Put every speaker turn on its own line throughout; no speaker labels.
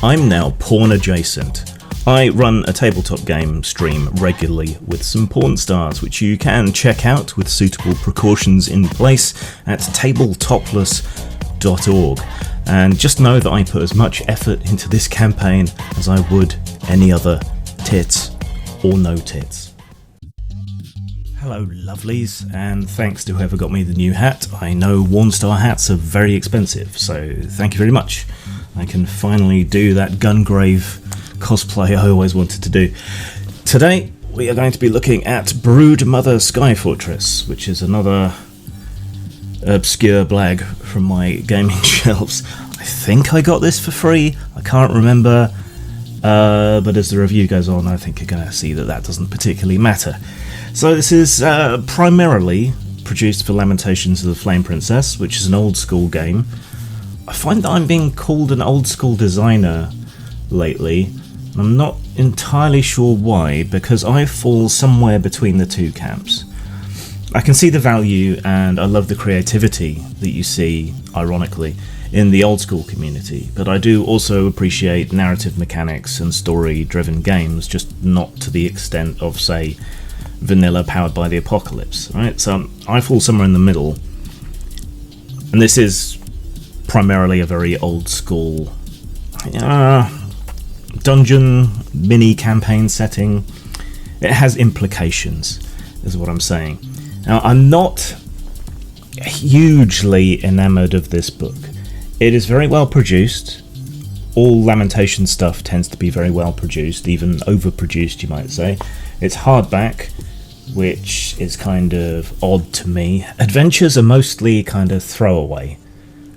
I'm now porn adjacent. I run a tabletop game stream regularly with some porn stars, which you can check out with suitable precautions in place at tabletopless.org. And just know that I put as much effort into this campaign as I would any other tits or no tits. Hello lovelies, and thanks to whoever got me the new hat. I know Warnstar hats are very expensive, so thank you very much. I can finally do that Gungrave cosplay I always wanted to do. Today we are going to be looking at Broodmother Skyfortress, which is another obscure blag from my gaming shelves. I think I got this for free, I can't remember, but as the review goes on I think you're going to see that that doesn't particularly matter. So this is primarily produced for Lamentations of the Flame Princess, which is an old school game. I find that I'm being called an old school designer lately. I'm not entirely sure why, because I fall somewhere between the two camps. I can see the value and I love the creativity that you see, ironically, in the old school community, but I do also appreciate narrative mechanics and story-driven games, just not to the extent of, say, vanilla powered by the apocalypse. Right? So I fall somewhere in the middle, and this is primarily a very old school dungeon mini campaign setting. It has implications, is what I'm saying. Now, I'm not hugely enamoured of this book. It is very well produced. All Lamentation stuff tends to be very well produced, even overproduced, you might say. It's hardback, which is kind of odd to me. Adventures are mostly kind of throwaway.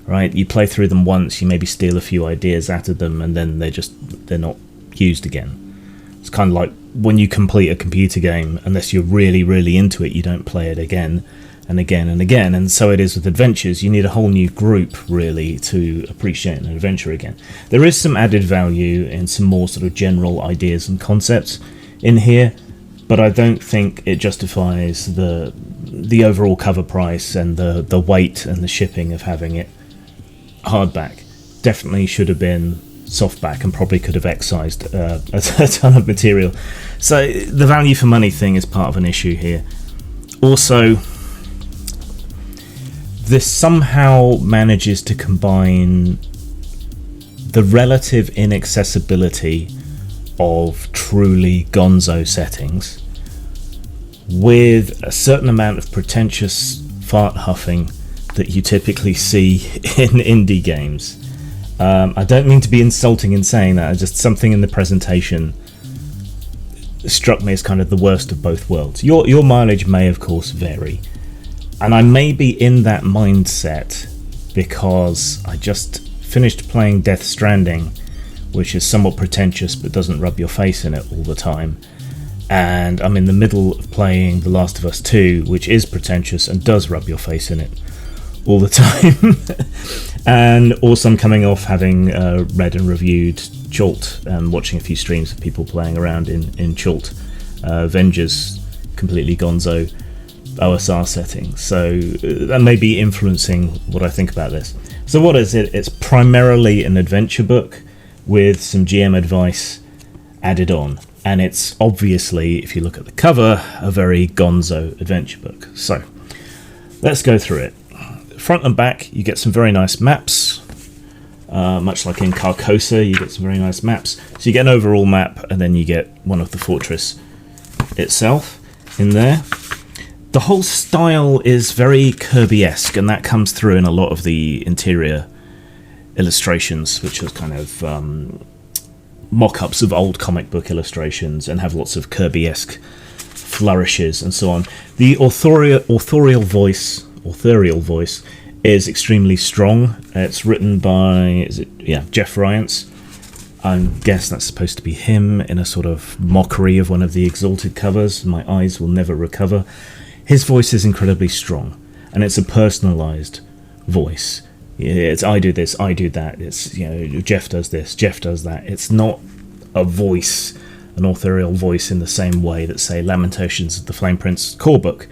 Right, you play through them once, you maybe steal a few ideas out of them, and then they're not used again. It's kind of like when you complete a computer game, unless you're really, really into it, you don't play it again and again and again. And so it is with adventures. You need a whole new group, really, to appreciate an adventure again. There is some added value in some more sort of general ideas and concepts in here, but I don't think it justifies the overall cover price and the weight and the shipping of having it hardback. Definitely should have been softback and probably could have excised a ton of material. So the value for money thing is part of an issue here. Also, this somehow manages to combine the relative inaccessibility of truly gonzo settings with a certain amount of pretentious fart huffing that you typically see in indie games. I don't mean to be insulting in saying that, just something in the presentation struck me as kind of the worst of both worlds. Your mileage may of course vary, and I may be in that mindset because I just finished playing Death Stranding, which is somewhat pretentious but doesn't rub your face in it all the time, and I'm in the middle of playing The Last of Us 2, which is pretentious and does rub your face in it all the time. And also I'm coming off having read and reviewed Chult and watching a few streams of people playing around in Chult, Venger's completely gonzo OSR setting, so that may be influencing what I think about this. So what is it? It's primarily an adventure book with some GM advice added on, and it's obviously, if you look at the cover, a very gonzo adventure book. So let's go through it. Front and back, you get some very nice maps, much like in Carcosa, you get some very nice maps. So you get an overall map, and then you get one of the fortress itself in there. The whole style is very Kirbyesque, and that comes through in a lot of the interior illustrations, which are kind of mock-ups of old comic book illustrations and have lots of Kirbyesque flourishes and so on. The authorial voice is extremely strong. It's written by Jeff Ryance. I guess that's supposed to be him in a sort of mockery of one of the Exalted covers. My eyes will never recover. His voice is incredibly strong, and it's a personalized voice. It's I do this, I do that. It's Jeff does this, Jeff does that. It's not a voice, an authorial voice in the same way that, say, Lamentations of the Flame Prince core book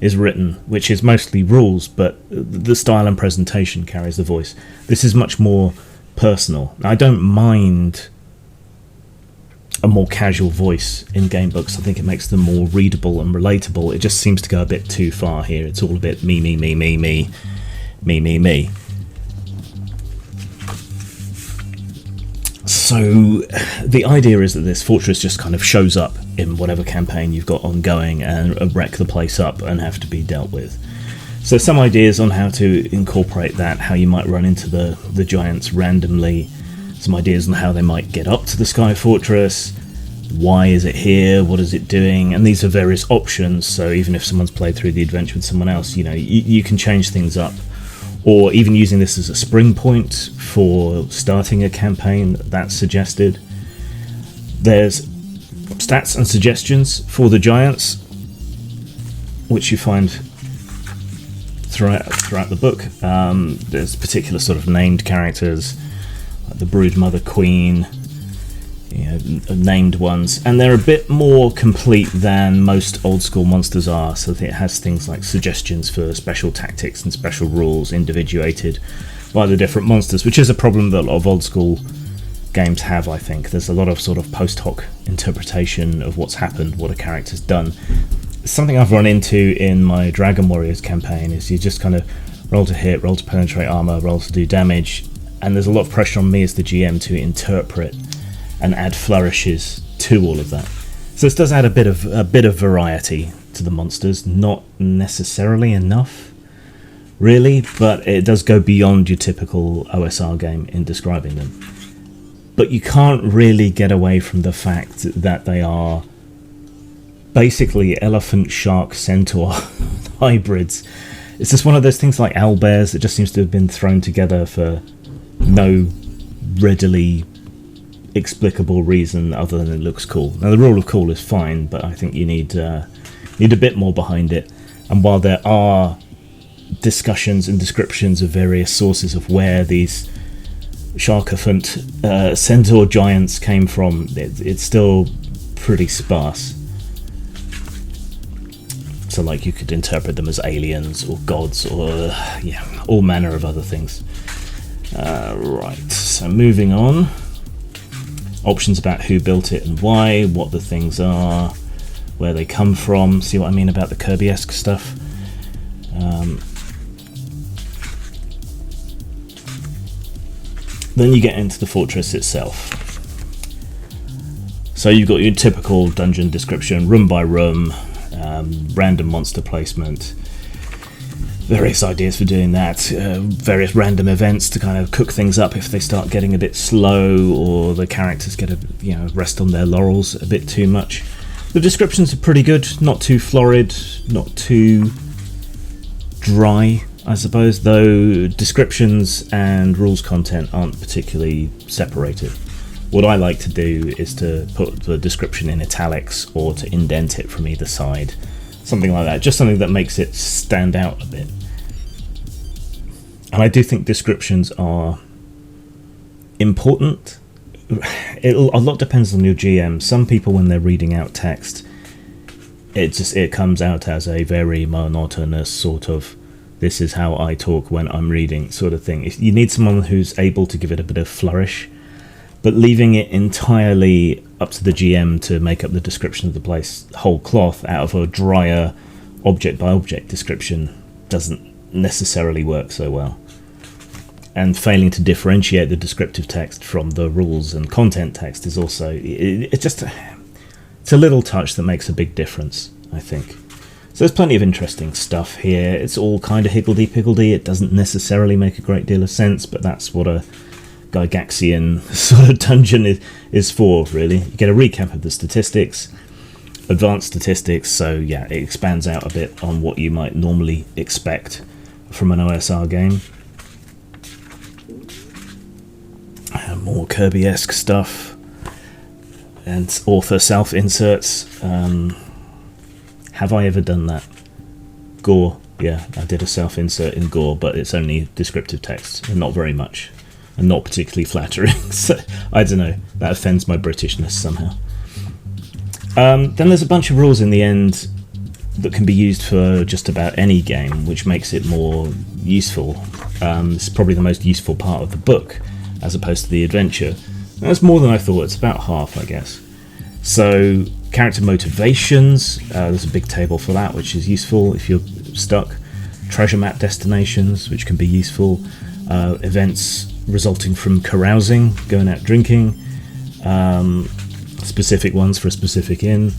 is written, which is mostly rules, but the style and presentation carries the voice. This is much more personal. I don't mind a more casual voice in game books. I think it makes them more readable and relatable. It just seems to go a bit too far here. It's all a bit me. So the idea is that this fortress just kind of shows up in whatever campaign you've got ongoing and wreck the place up and have to be dealt with. So some ideas on how to incorporate that, how you might run into the giants randomly, some ideas on how they might get up to the Sky Fortress, why is it here, what is it doing, and these are various options, so even if someone's played through the adventure with someone else, you can change things up, or even using this as a spring point for starting a campaign, that's suggested. There's stats and suggestions for the giants, which you find throughout the book. There's particular sort of named characters, like the Broodmother Queen, named ones, and they're a bit more complete than most old school monsters are, so it has things like suggestions for special tactics and special rules individuated by the different monsters, which is a problem that a lot of old school games have. I think there's a lot of sort of post hoc interpretation of what's happened, what a character's done. Something I've run into in my Dragon Warriors campaign is you just kind of roll to hit, roll to penetrate armor, roll to do damage, and there's a lot of pressure on me as the GM to interpret and add flourishes to all of that. So this does add a bit of variety to the monsters, not necessarily enough, really, but it does go beyond your typical OSR game in describing them. But you can't really get away from the fact that they are basically elephant, shark, centaur hybrids. It's just one of those things like owlbears that just seems to have been thrown together for no readily explicable reason other than it looks cool. Now the rule of cool is fine, but I think you need a bit more behind it. And while there are discussions and descriptions of various sources of where these sharkophant centaur giants came from, it's still pretty sparse. So like you could interpret them as aliens or gods or all manner of other things. Right, so moving on. Options about who built it and why, what the things are, where they come from. See what I mean about the Kirbyesque stuff? Then you get into the fortress itself. So you've got your typical dungeon description, room by room, random monster placement, various ideas for doing that, various random events to kind of cook things up if they start getting a bit slow or the characters get rest on their laurels a bit too much. The descriptions are pretty good, not too florid, not too dry, I suppose, though descriptions and rules content aren't particularly separated. What I like to do is to put the description in italics or to indent it from either side, something like that, just something that makes it stand out a bit. And I do think descriptions are important. A lot depends on your GM. Some people, when they're reading out text, it comes out as a very monotonous sort of, this is how I talk when I'm reading sort of thing. You need someone who's able to give it a bit of flourish, but leaving it entirely up to the GM to make up the description of the place whole cloth out of a drier object by object description doesn't necessarily work so well. And failing to differentiate the descriptive text from the rules and content text is also, it's a little touch that makes a big difference, I think. So there's plenty of interesting stuff here. It's all kind of higgledy-piggledy. It doesn't necessarily make a great deal of sense, but that's what a Gygaxian sort of dungeon is for, really. You get a recap of the statistics, advanced statistics, so yeah, it expands out a bit on what you might normally expect from an OSR game. More Kirbyesque stuff and author self-inserts. Have I ever done that? Gore, yeah, I did a self-insert in Gore, but it's only descriptive text and not very much and not particularly flattering. So I don't know, that offends my Britishness somehow. Then there's a bunch of rules in the end that can be used for just about any game, which makes it more useful. This is probably the most useful part of the book. as opposed to the adventure. That's more than I thought. It's about half, I guess. So, character motivations, there's a big table for that, which is useful if you're stuck. Treasure map destinations, which can be useful. Events resulting from carousing, going out drinking. Specific ones for a specific inn.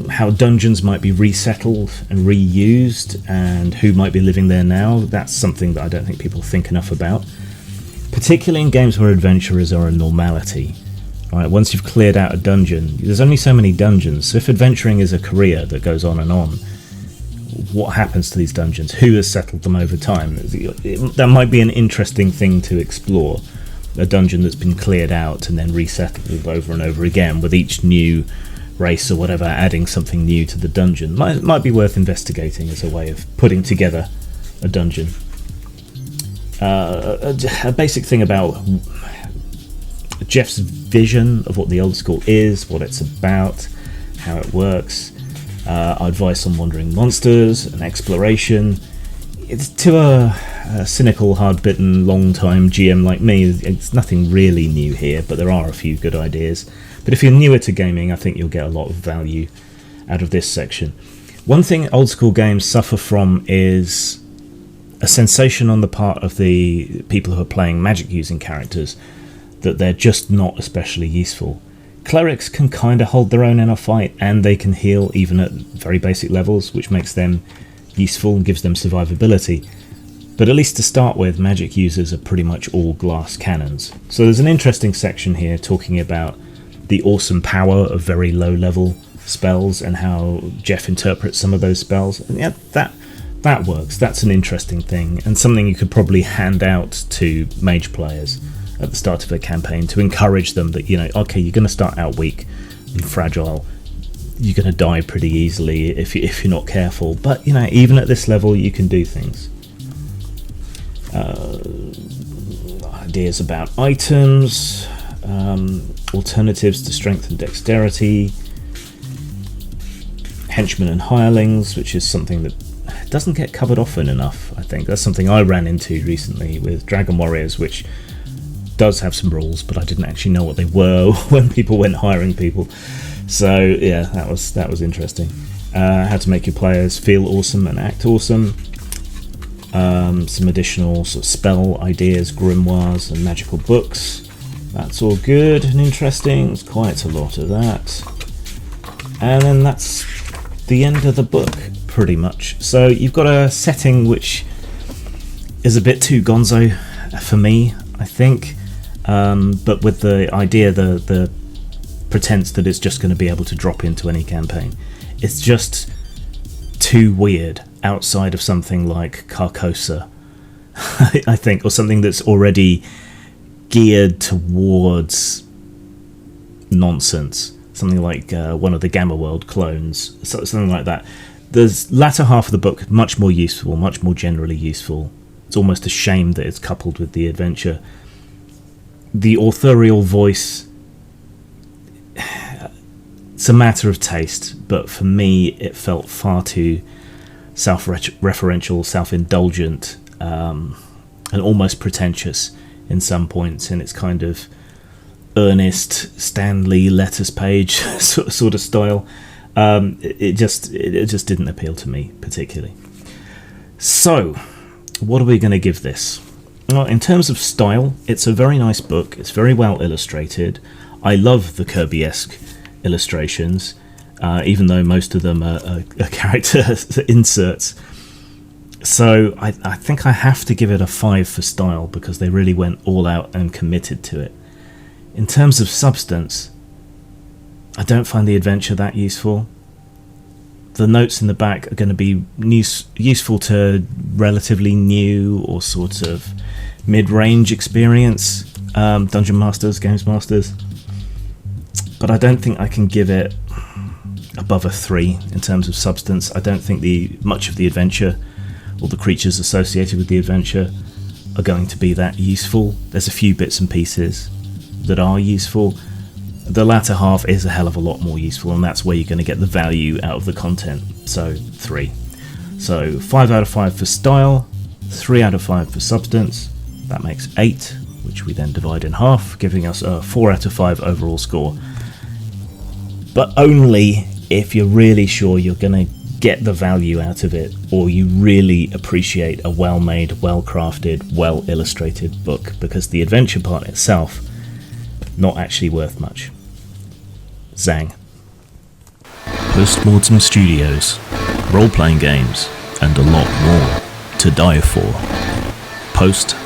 How dungeons might be resettled and reused, and who might be living there now. That's something that I don't think people think enough about. Particularly in games where adventurers are a normality. Right, once you've cleared out a dungeon, there's only so many dungeons, so if adventuring is a career that goes on and on, what happens to these dungeons? Who has settled them over time? That might be an interesting thing to explore. A dungeon that's been cleared out and then resettled over and over again, with each new race or whatever adding something new to the dungeon. Might be worth investigating as a way of putting together a dungeon. A basic thing about Jeff's vision of what the old school is, what it's about, how it works, advice on wandering monsters and exploration. It's to a cynical, hard-bitten, long-time GM like me, it's nothing really new here, but there are a few good ideas. But if you're newer to gaming, I think you'll get a lot of value out of this section. One thing old school games suffer from is a sensation on the part of the people who are playing magic using characters that they're just not especially useful. Clerics can kind of hold their own in a fight, and they can heal even at very basic levels, which makes them useful and gives them survivability. But at least to start with, magic users are pretty much all glass cannons. So there's an interesting section here talking about the awesome power of very low level spells and how Jeff interprets some of those spells. And yeah, that works. That's an interesting thing, and something you could probably hand out to mage players at the start of a campaign to encourage them that, okay, you're going to start out weak and fragile. You're going to die pretty easily if you're not careful. But, even at this level, you can do things. Ideas about items, alternatives to strength and dexterity, henchmen and hirelings, which is something that doesn't get covered often enough, I think. That's something I ran into recently with Dragon Warriors, which does have some rules, but I didn't actually know what they were when people went hiring people. So yeah, that was interesting. How to make your players feel awesome and act awesome. Some additional sort of spell ideas, grimoires and magical books. That's all good and interesting. There's quite a lot of that. And then that's the end of the book, pretty much. So you've got a setting which is a bit too gonzo for me, I think. But with the idea, the pretense that it's just going to be able to drop into any campaign. It's just too weird outside of something like Carcosa, I think, or something that's already geared towards nonsense. Something like one of the Gamma World clones, something like that. The latter half of the book, much more useful, much more generally useful. It's almost a shame that it's coupled with the adventure. The authorial voice, it's a matter of taste, but for me it felt far too self-referential, self-indulgent, and almost pretentious in some points in its kind of earnest Stan Lee letters page sort of style. It just didn't appeal to me particularly. So, what are we going to give this? Well, in terms of style, it's a very nice book. It's very well illustrated. I love the Kirbyesque illustrations, even though most of them are character inserts. So I think I have to give it a 5 for style, because they really went all out and committed to it. In terms of substance, I don't find the adventure that useful. The notes in the back are going to be useful to relatively new or sort of mid-range experience Dungeon Masters, Games Masters. But I don't think I can give it above a 3 in terms of substance. I don't think much of the adventure or the creatures associated with the adventure are going to be that useful. There's a few bits and pieces that are useful. The latter half is a hell of a lot more useful, and that's where you're going to get the value out of the content. So 3. So 5 out of 5 for style, 3 out of 5 for substance. That makes 8, which we then divide in half, giving us a 4 out of 5 overall score. But only if you're really sure you're going to get the value out of it, or you really appreciate a well-made, well-crafted, well-illustrated book, because the adventure part itself, not actually worth much. Zang. Postmortem Studios, role-playing games, and a lot more to die for. Post-mort.com.